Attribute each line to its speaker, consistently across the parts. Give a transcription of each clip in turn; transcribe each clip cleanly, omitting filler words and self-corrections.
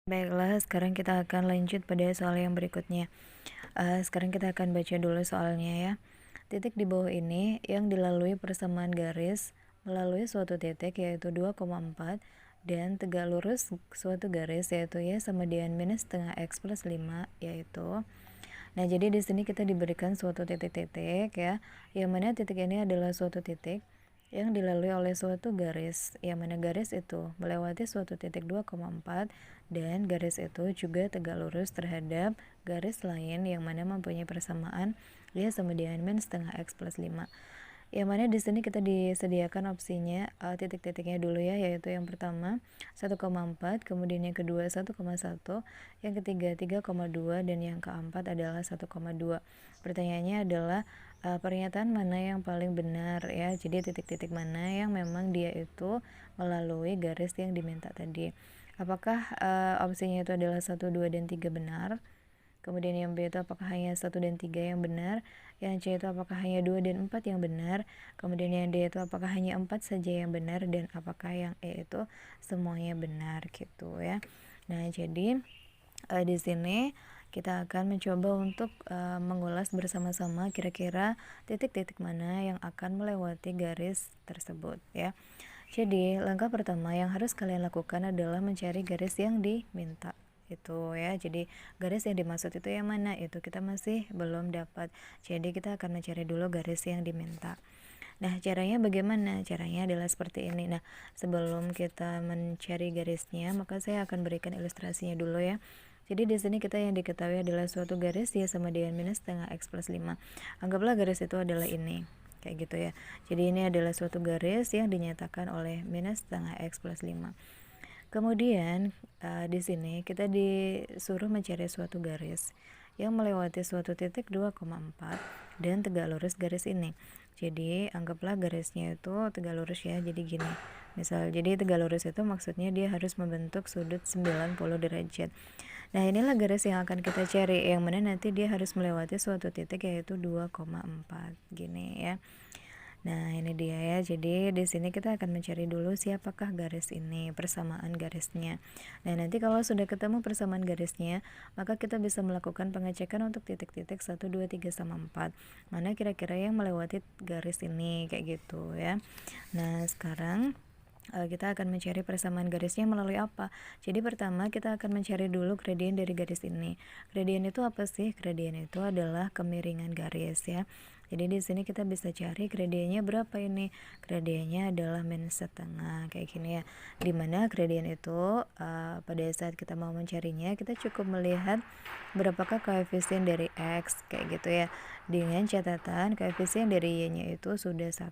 Speaker 1: Baiklah, sekarang kita akan lanjut pada soal yang berikutnya. Sekarang kita akan baca dulu soalnya ya. Titik di bawah ini yang dilalui persamaan garis melalui suatu titik yaitu 2,4 dan tegak lurus suatu garis yaitu y sama dengan minus setengah x plus 5 yaitu. Nah, jadi di sini kita diberikan suatu titik-titik ya, yang mana titik ini adalah suatu titik yang dilalui oleh suatu garis, yang mana garis itu melewati suatu titik 2,4 dan garis itu juga tegak lurus terhadap garis lain yang mana mempunyai persamaan y sama dengan min setengah x plus 5. Yang mana di sini kita disediakan opsinya titik-titiknya dulu ya, yaitu yang pertama 1,4, kemudian yang kedua 1,1, yang ketiga 3,2 dan yang keempat adalah 1,2. Pertanyaannya adalah pernyataan mana yang paling benar ya. Jadi titik-titik mana yang memang dia itu melalui garis yang diminta tadi. Apakah opsinya itu adalah 1, 2 dan 3 benar? Kemudian yang B itu apakah hanya 1 dan 3 yang benar? Yang C itu apakah hanya 2 dan 4 yang benar? Kemudian yang D itu apakah hanya 4 saja yang benar? Dan apakah yang E itu semuanya benar gitu ya. Nah, jadi di sini kita akan mencoba untuk mengulas bersama-sama kira-kira titik-titik mana yang akan melewati garis tersebut ya. Jadi langkah pertama yang harus kalian lakukan adalah mencari garis yang diminta itu ya. Jadi garis yang dimaksud itu yang mana, itu kita masih belum dapat. Jadi kita akan mencari dulu garis yang diminta. Nah, caranya bagaimana? Caranya adalah seperti ini. Nah, sebelum kita mencari garisnya, maka saya akan berikan ilustrasinya dulu ya. Jadi di sini kita yang diketahui adalah suatu garis ya sama dengan minus setengah x plus 5. Anggaplah garis itu adalah ini. Kayak gitu ya. Jadi ini adalah suatu garis yang dinyatakan oleh minus setengah x plus 5. Kemudian di sini kita disuruh mencari suatu garis yang melewati suatu titik 2,4 dan tegak lurus garis ini. Jadi anggaplah garisnya itu tegak lurus ya. Jadi gini. Misal jadi tegak lurus itu maksudnya dia harus membentuk sudut 90 derajat. Nah, inilah garis yang akan kita cari, yang mana nanti dia harus melewati suatu titik yaitu 2,4 gini ya. Nah, ini dia ya. Jadi di sini kita akan mencari dulu siapakah garis ini, persamaan garisnya. Nah, nanti kalau sudah ketemu persamaan garisnya, maka kita bisa melakukan pengecekan untuk titik-titik 1, 2, 3 sama 4. Mana kira-kira yang melewati garis ini kayak gitu ya. Nah, sekarang kita akan mencari persamaan garisnya melalui apa? Jadi pertama kita akan mencari dulu gradien dari garis ini. Gradien itu apa sih? Gradien itu adalah kemiringan garis ya. Jadi di sini kita bisa cari gradiennya berapa ini? Gradiennya adalah min setengah kayak gini ya. Dimana gradien itu pada saat kita mau mencarinya kita cukup melihat berapakah koefisien dari x kayak gitu ya. Dengan catatan koefisien dari y-nya itu sudah 1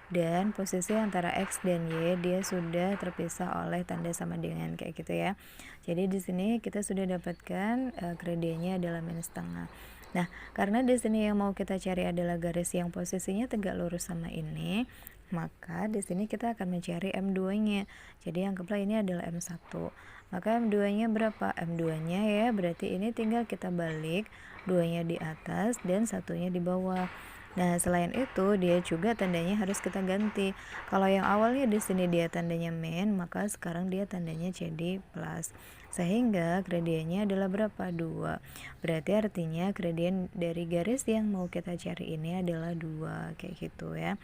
Speaker 1: dan posisi antara x dan y dia sudah terpisah oleh tanda sama dengan kayak gitu ya. Jadi di sini kita sudah dapatkan gradiennya adalah min setengah. Nah, karena di sini yang mau kita cari adalah garis yang posisinya tegak lurus sama ini, maka di sini kita akan mencari M2-nya. Jadi anggaplah ini adalah M1. Maka M2-nya berapa? M2-nya ya, berarti ini tinggal kita balik, 2-nya di atas dan 1-nya di bawah. Nah, selain itu dia juga tandanya harus kita ganti. Kalau yang awalnya di sini dia tandanya min, maka sekarang dia tandanya jadi plus. Sehingga gradiennya adalah berapa? 2. Berarti artinya gradien dari garis yang mau kita cari ini adalah 2 kayak gitu ya.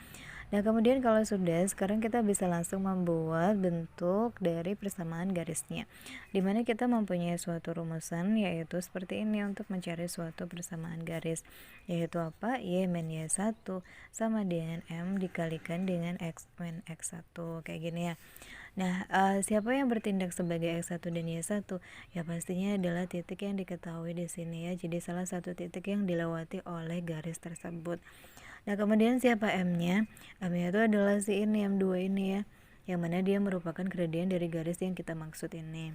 Speaker 1: Nah, kemudian kalau sudah, sekarang kita bisa langsung membuat bentuk dari persamaan garisnya. Dimana kita mempunyai suatu rumusan yaitu seperti ini untuk mencari suatu persamaan garis. Yaitu apa? Y min Y1 sama dengan M dikalikan dengan X min X1 kayak gini ya. Nah, siapa yang bertindak sebagai X1 dan Y1? Ya pastinya adalah titik yang diketahui di sini ya. Jadi salah satu titik yang dilewati oleh garis tersebut. Nah, kemudian siapa M-nya? M-nya itu adalah si ini, M2 ini ya. Yang mana dia merupakan gradien dari garis yang kita maksud ini.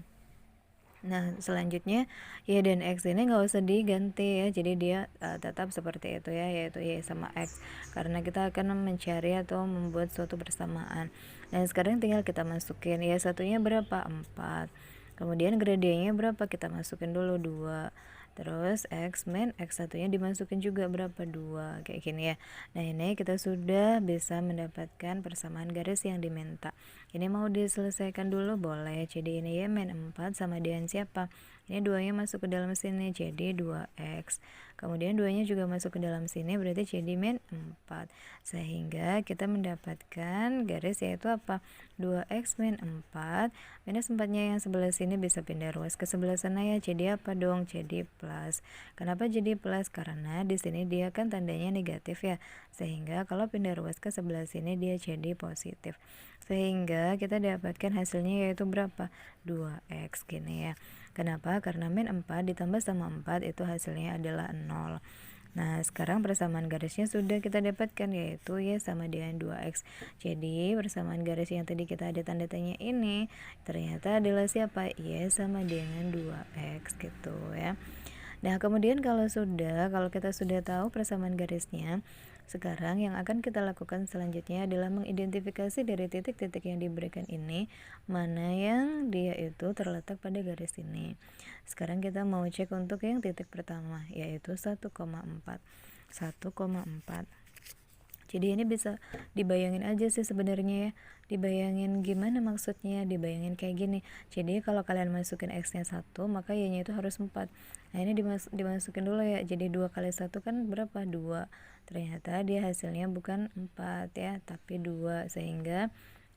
Speaker 1: Nah, selanjutnya Y dan X ini nggak usah diganti ya. Jadi dia tetap seperti itu ya, yaitu Y sama X. Karena kita akan mencari atau membuat suatu persamaan. Dan sekarang tinggal kita masukin Y1-nya berapa? 4. Kemudian gradiennya berapa? Kita masukin dulu 2. terus X min X1 nya dimasukin juga berapa 2 kayak gini ya. Nah ini kita sudah bisa mendapatkan persamaan garis yang diminta. Ini mau diselesaikan dulu boleh. Jadi ini ya min 4 sama dengan siapa? Ini 2-nya masuk ke dalam sini jadi 2X. Kemudian 2-nya juga masuk ke dalam sini berarti jadi min 4. Sehingga kita mendapatkan garis yaitu apa? 2X min 4 minus 4-nya yang sebelah sini bisa pindah ruas ke sebelah sana ya. Jadi apa dong? Jadi plus. Kenapa jadi plus? Karena di sini dia kan tandanya negatif ya. Sehingga kalau pindah ruas ke sebelah sini dia jadi positif. Sehingga kita dapatkan hasilnya yaitu berapa? 2X gini ya. Kenapa? Karena min 4 ditambah sama 4 itu hasilnya adalah 0. Nah, sekarang persamaan garisnya sudah kita dapatkan yaitu Y sama dengan 2X. Jadi, persamaan garis yang tadi kita ada tanda tanya ini ternyata adalah siapa? Y sama dengan 2X gitu ya. Nah, kemudian kalau kita sudah tahu persamaan garisnya, sekarang yang akan kita lakukan selanjutnya adalah mengidentifikasi dari titik-titik yang diberikan ini, mana yang dia itu terletak pada garis ini. Sekarang kita mau cek untuk yang titik pertama, yaitu 1,4. 1,4. Jadi ini bisa dibayangin aja sih sebenarnya ya. Dibayangin gimana maksudnya? Dibayangin kayak gini. Jadi kalau kalian masukin X-nya 1, maka Y-nya itu harus 4. Nah, ini dimasukin dulu ya. Jadi 2 kali 1 kan berapa? 2. Ternyata dia hasilnya bukan 4 ya, tapi 2. Sehingga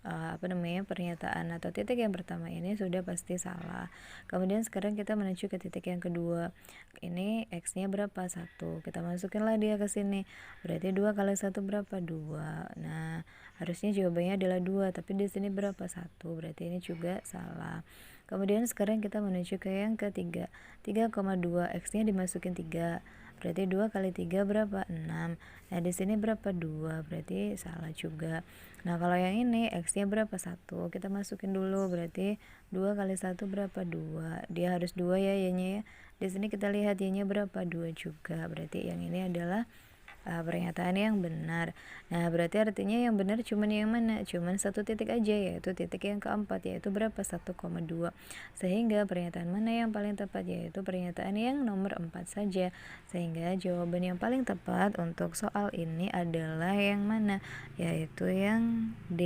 Speaker 1: pernyataan atau titik yang pertama ini sudah pasti salah. Kemudian sekarang kita menuju ke titik yang kedua. Ini X-nya berapa? 1. Kita masukinlah dia ke sini. Berarti 2 kali 1 berapa? 2. Nah, harusnya jawabannya adalah 2, tapi di sini berapa? 1. Berarti ini juga salah. Kemudian sekarang kita menuju ke yang ketiga. 3,2 X-nya dimasukin 3. Berarti 2 kali 3 berapa? 6. Nah, di sini berapa? 2. Berarti salah juga. Nah, kalau yang ini X-nya berapa? 1. Kita masukin dulu. Berarti 2 kali 1 berapa? 2. Dia harus 2 ya Y-nya ya. Di sini kita lihat Y-nya berapa? 2 juga. Berarti yang ini adalah pernyataan yang benar. Nah, berarti artinya yang benar cuman yang mana? Cuman satu titik aja, yaitu titik yang keempat, yaitu berapa? 1,2. Sehingga pernyataan mana yang paling tepat? Yaitu pernyataan yang nomor 4 saja. Sehingga jawaban yang paling tepat untuk soal ini adalah yang mana? Yaitu yang D.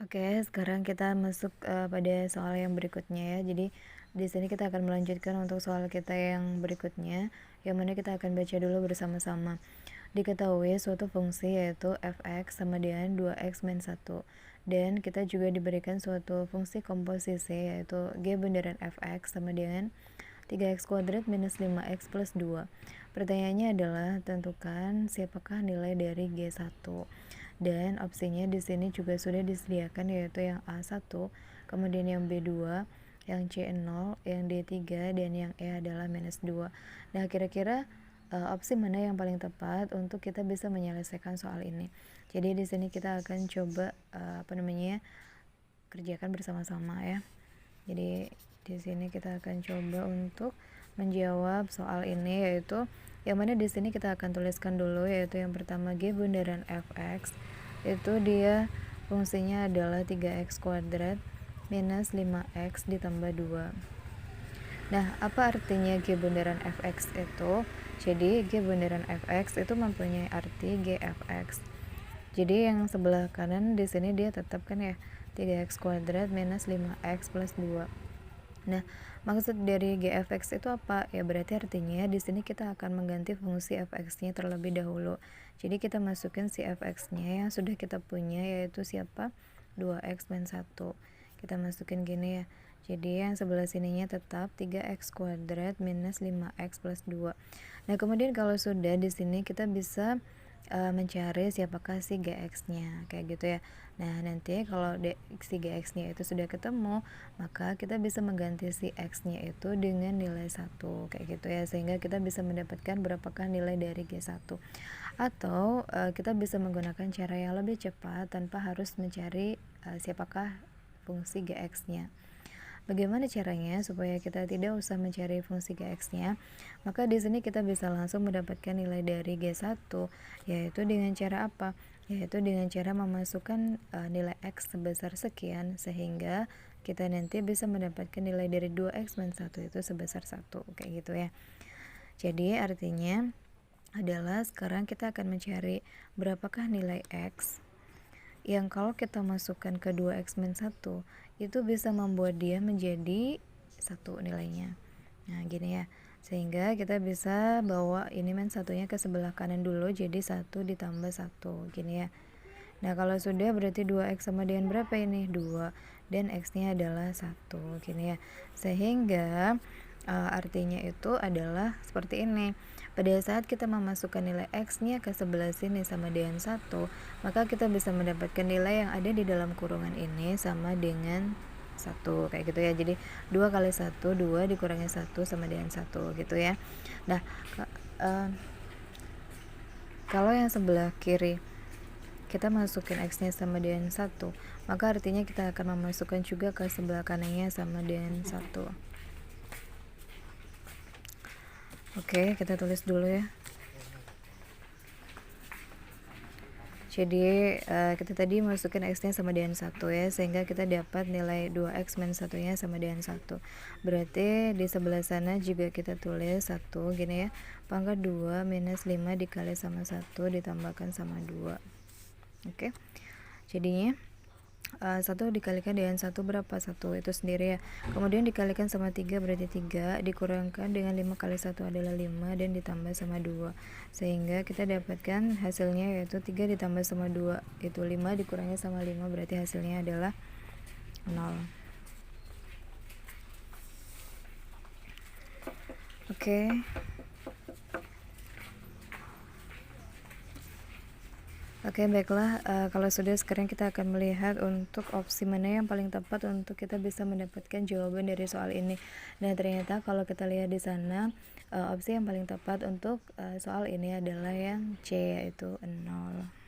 Speaker 1: Oke, sekarang kita masuk pada soal yang berikutnya ya. Jadi di sini kita akan melanjutkan untuk soal kita yang berikutnya, yang mana kita akan baca dulu bersama-sama. Diketahui suatu fungsi yaitu f(x) sama dengan 2x min 1. Dan kita juga diberikan suatu fungsi komposisi yaitu g bundaran f(x) sama dengan 3x kuadrat minus 5x plus 2. Pertanyaannya adalah tentukan siapakah nilai dari G1. Dan opsinya di sini juga sudah disediakan yaitu yang A1, kemudian yang B2, yang C0, yang D3, dan yang E adalah minus 2. Nah, kira-kira opsi mana yang paling tepat untuk kita bisa menyelesaikan soal ini. Jadi di sini kita akan coba kerjakan bersama-sama ya. Jadi di sini kita akan coba untuk menjawab soal ini, yaitu yang mana di sini kita akan tuliskan dulu, yaitu yang pertama G bundaran f(x) itu dia fungsinya adalah 3x kuadrat minus 5x ditambah 2. Nah, apa artinya G bundaran f(x) itu? Jadi G bundaran f(x) itu mempunyai arti G f(x). Jadi yang sebelah kanan di sini dia tetapkan ya 3x kuadrat minus 5x plus 2. Nah, maksud dari G f(x) itu apa? Ya berarti artinya di sini kita akan mengganti fungsi f(x)-nya terlebih dahulu. Jadi kita masukin si f(x)-nya yang sudah kita punya, yaitu siapa? 2x min 1. Kita masukin gini ya. Jadi yang sebelah sininya tetap 3x kuadrat minus 5x plus 2. Nah, kemudian kalau sudah di sini kita bisa mencari siapakah si Gx-nya kayak gitu ya. Nah, nanti kalau si Gx-nya itu sudah ketemu, maka kita bisa mengganti si X-nya itu dengan nilai 1 kayak gitu ya, sehingga kita bisa mendapatkan berapakah nilai dari G1. Atau kita bisa menggunakan cara yang lebih cepat tanpa harus mencari siapakah fungsi Gx-nya. Bagaimana caranya supaya kita tidak usah mencari fungsi Gx-nya? Maka di sini kita bisa langsung mendapatkan nilai dari G1, yaitu dengan cara apa? Yaitu dengan cara memasukkan nilai X sebesar sekian, sehingga kita nanti bisa mendapatkan nilai dari 2x min 1 itu sebesar 1, kayak gitu ya. Jadi artinya adalah sekarang kita akan mencari berapakah nilai x yang kalau kita masukkan ke 2x min 1 itu bisa membuat dia menjadi 1 nilainya. Nah gini ya, sehingga kita bisa bawa ini min satunya ke sebelah kanan dulu, jadi 1 ditambah 1 gini ya. Nah kalau sudah berarti 2x sama dengan berapa ini? 2, dan x nya adalah 1 gini ya. Sehingga artinya itu adalah seperti ini. Pada saat kita memasukkan nilai x nya ke sebelah sini sama dengan 1, maka kita bisa mendapatkan nilai yang ada di dalam kurungan ini sama dengan 1, kayak gitu ya. Jadi 2 kali 1, 2 dikurangi 1 sama dengan 1 gitu ya. Nah kalau yang sebelah kiri kita masukin x nya sama dengan 1, maka artinya kita akan memasukkan juga ke sebelah kanannya sama dengan 1. Oke, kita tulis dulu ya. Jadi kita tadi masukin x nya sama dengan 1 ya, sehingga kita dapat nilai 2x min 1 nya sama dengan 1. Berarti di sebelah sana juga kita tulis 1 gini ya, pangkat 2 minus 5 dikali sama 1 ditambahkan sama 2. Oke, jadinya 1 dikalikan dengan 1 berapa? 1 itu sendiri ya. Kemudian dikalikan sama 3 berarti 3, dikurangkan dengan 5 kali 1 adalah 5, dan ditambah sama 2. Sehingga kita dapatkan hasilnya yaitu 3 ditambah sama 2 itu 5, dikurangi sama 5 berarti hasilnya adalah 0. Oke. Oke, baiklah, kalau sudah, sekarang kita akan melihat untuk opsi mana yang paling tepat untuk kita bisa mendapatkan jawaban dari soal ini. Nah, ternyata kalau kita lihat di sana, opsi yang paling tepat untuk soal ini adalah yang C, yaitu 0.